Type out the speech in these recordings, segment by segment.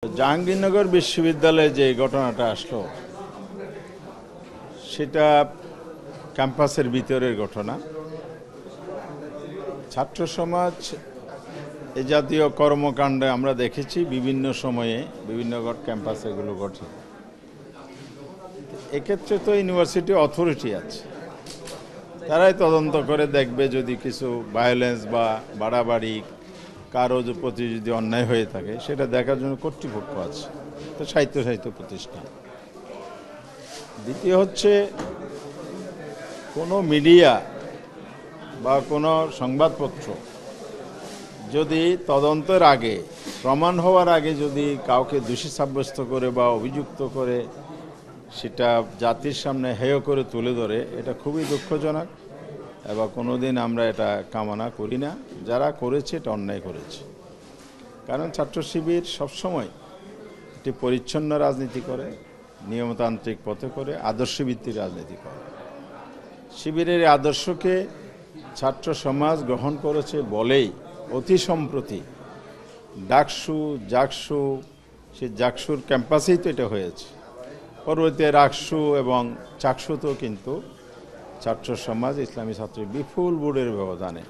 জাহাঙ্গীরনগর বিশ্ববিদ্যালয়ে যে ঘটনাটা আসলো সেটা ক্যাম্পাসের ভিতরের ঘটনা। ছাত্র সমাজ এ জাতীয় কর্মকাণ্ডে আমরা দেখেছি বিভিন্ন সময়ে বিভিন্ন ক্যাম্পাসে এগুলো ঘটে। এক্ষেত্রে তো ইউনিভার্সিটি অথরিটি আছে, তারাই তদন্ত করে দেখবে যদি কিছু ভায়োলেন্স বা বাড়াবাড়ি কারো প্রতি যদি অন্যায় হয়ে থাকে সেটা দেখার জন্য কর্তৃপক্ষ আছে, তো সাহিত্য প্রতিষ্ঠান। দ্বিতীয় হচ্ছে কোনো মিডিয়া বা কোনো সংবাদপত্র যদি তদন্তের আগে প্রমাণ হওয়ার আগে যদি কাউকে দোষী সাব্যস্ত করে বা অভিযুক্ত করে সেটা জাতির সামনে হেয় করে তুলে ধরে, এটা খুবই দুঃখজনক এবং কোনোদিন আমরা এটা কামনা করি না। যারা করেছে এটা অন্যায় করেছে, কারণ ছাত্র শিবির সবসময় একটি পরিচ্ছন্ন রাজনীতি করে, নিয়মতান্ত্রিক পথে করে, আদর্শভিত্তিক রাজনীতি করে। শিবিরের আদর্শকে ছাত্র সমাজ গ্রহণ করেছে বলেই অতি সম্প্রতি জাকসু সে জাকসুর ক্যাম্পাসেই তো এটা হয়েছে। পরবর্তীতে রাকসু এবং চাকসুতেও কিন্তু ছাত্র সমাজ ইসলামী ছাত্র বিপুল ভোটের ব্যবধানে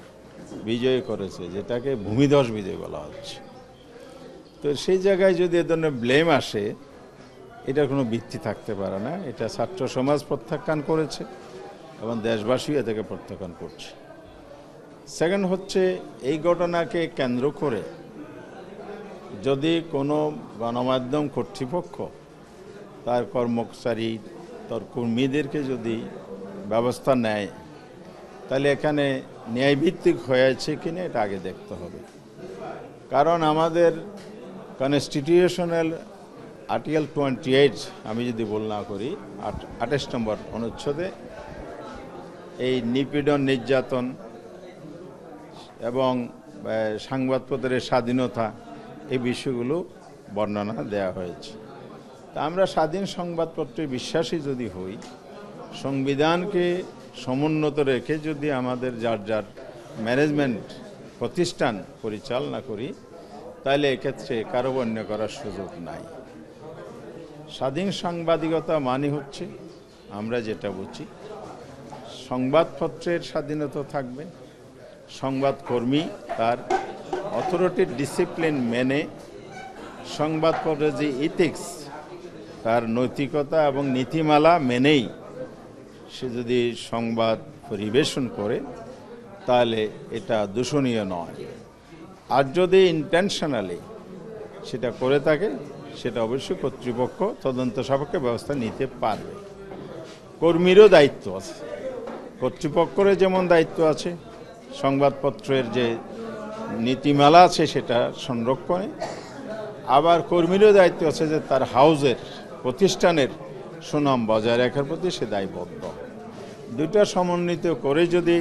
বিজয় করেছে, যেটাকে ভূমিধস বিজয় বলা হচ্ছে। তো সেই জায়গায় যদি এ ধরনের ব্লেম আসে, এটার কোনো ভিত্তি থাকতে পারে না। এটা ছাত্র সমাজ প্রত্যাখ্যান করেছে এবং দেশবাসী এ থেকে প্রত্যাখ্যান করছে। সেকেন্ড হচ্ছে, এই ঘটনাকে কেন্দ্র করে যদি কোনো গণমাধ্যম কর্তৃপক্ষ তার কর্মচারী তার কর্মীদেরকে যদি ব্যবস্থা নেয়, তাহলে এখানে ন্যায়ভিত্তিক হয়েছে কিনা এটা আগে দেখতে হবে। কারণ আমাদের কনস্টিটিউশনাল আর্টিকেল 28 আমি যদি বল না করি 28 নম্বর অনুচ্ছেদে এই নিপীড়ন, নির্যাতন এবং সংবাদপত্রের স্বাধীনতা এই বিষয়গুলো বর্ণনা দেওয়া হয়েছে। তা আমরা স্বাধীন সংবাদপত্রে বিশ্বাসী যদি হই, সংবিধানকে সমুন্নত রেখে যদি আমাদের যার ম্যানেজমেন্ট প্রতিষ্ঠান পরিচালনা করি, তাহলে এক্ষেত্রে কারো অন্য করার সুযোগ নাই। স্বাধীন সাংবাদিকতা মানে হচ্ছে আমরা যেটা বুঝি, সংবাদপত্রের স্বাধীনতা থাকবে, সংবাদকর্মী তার অথরিটির ডিসিপ্লিন মেনে সংবাদপত্রের যে ইথিক্স, তার নৈতিকতা এবং নীতিমালা মেনেই সে যদি সংবাদ পরিবেশন করে, তাহলে এটা দূষণীয় নয়। আর যদি ইন্টেনশনালি সেটা করে থাকে, সেটা অবশ্যই কর্তৃপক্ষ তদন্ত সাপেক্ষ ব্যবস্থা নিতে পারবে। কর্মীরও দায়িত্ব আছে, কর্তৃপক্ষের যেমন দায়িত্ব আছে সংবাদপত্রের যে নীতিমালা আছে সেটা সংরক্ষণে, আবার কর্মীরও দায়িত্ব আছে যে তার হাউজের প্রতিষ্ঠানের সুনাম বজায় রাখার প্রতি সে দায়বদ্ধ। দুইটা সমন্বিত করে যদি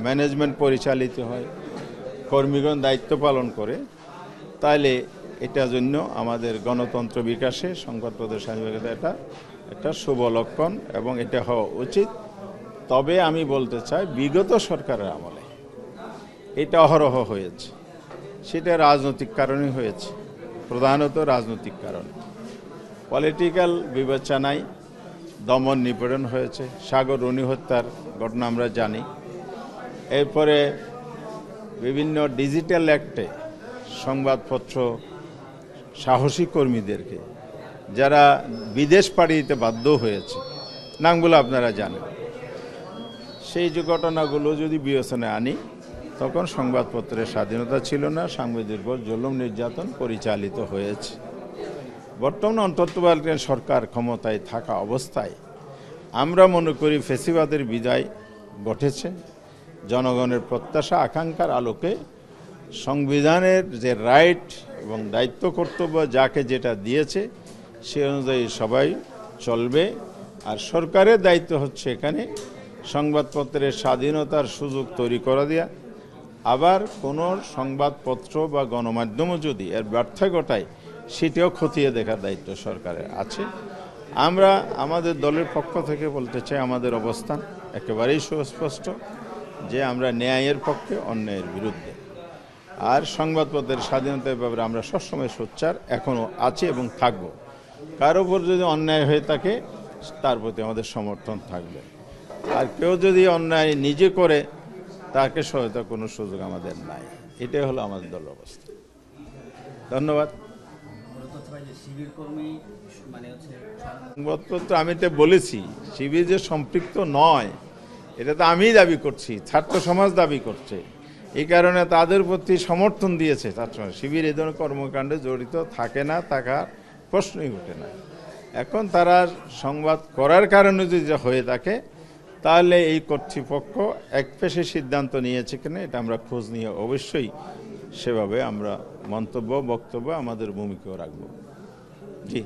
ম্যানেজমেন্ট পরিচালিত হয়, কর্মীগণ দায়িত্ব পালন করে, তাহলে এটার জন্য আমাদের গণতন্ত্র বিকাশে সংবাদপত্রের স্বাধীনতা এটা শুভ লক্ষণ এবং এটা হওয়া উচিত। তবে আমি বলতে চাই, বিগত সরকারের আমলে এটা অহরহ হয়েছে, সেটা রাজনৈতিক কারণে হয়েছে, প্রধানত রাজনৈতিক কারণে। পলিটিক্যাল বিবেচনায় দমন নিপীড়ন হয়েছে। সাগর রুনি হত্যার ঘটনা আমরা জানি। এরপরে বিভিন্ন ডিজিটাল অ্যাক্টে সংবাদপত্র সাহসী কর্মীদেরকে যারা বিদেশ পাড়ি দিতে বাধ্য হয়েছে, নামগুলো আপনারা জানেন। সেই যে ঘটনাগুলো যদি বিবেচনায় আনি, তখন সংবাদপত্রের স্বাধীনতা ছিল না, সাংবাদিকদের উপর জুলুম নির্যাতন পরিচালিত হয়েছে। বর্তমানে অন্তর্বর্তীকালীন সরকার ক্ষমতায় থাকা অবস্থায় আমরা মনে করি ফ্যাসিবাদের বিদায় ঘটেছে। জনগণের প্রত্যাশা আকাঙ্ক্ষার আলোকে সংবিধানের যে রাইট এবং দায়িত্ব কর্তব্য যাকে যেটা দিয়েছে সে অনুযায়ী সবাই চলবে। আর সরকারের দায়িত্ব হচ্ছে এখানে সংবাদপত্রের স্বাধীনতার সুযোগ তৈরি করে দেয়া। আবার কোনো সংবাদপত্র বা গণমাধ্যমও যদি এর ব্যর্থ ঘটায়, সেটাও খতিয়ে দেখার দায়িত্ব সরকারের আছে। আমরা আমাদের দলের পক্ষ থেকে বলতে চাই, আমাদের অবস্থান একেবারেই সুস্পষ্ট যে আমরা ন্যায়ের পক্ষে, অন্যায়ের বিরুদ্ধে। আর সংবাদপত্রের স্বাধীনতার ব্যাপারে আমরা সবসময় সোচ্চার এখনও আছি এবং থাকব। কার উপর যদি অন্যায় হয়ে থাকে তার প্রতি আমাদের সমর্থন থাকবে। আর কেউ যদি অন্যায় নিজে করে তাকে সহায়তা কোনো সুযোগ আমাদের নাই। এটাই হলো আমাদের দলের অবস্থা। ধন্যবাদ। সংবাদপত্র আমি তো বলেছি শিবির যে সম্পৃক্ত নয় এটা তো আমিই দাবি করছি, ছাত্র সমাজ দাবি করছে, এই কারণে তাদের প্রতি সমর্থন দিয়েছে ছাত্র সমাজ। শিবির এই ধরনের কর্মকাণ্ডে জড়িত থাকে না, থাকার প্রশ্নই ওঠে না। এখন তারা সংবাদ করার কারণে যদি হয়ে থাকে তাহলে এই কর্তৃপক্ষ একপেশে সিদ্ধান্ত নিয়েছে কিনা এটা আমরা খোঁজ নিয়ে অবশ্যই সেভাবে আমরা মন্তব্য বক্তব্য আমাদের ভূমিকাও রাখব। জি।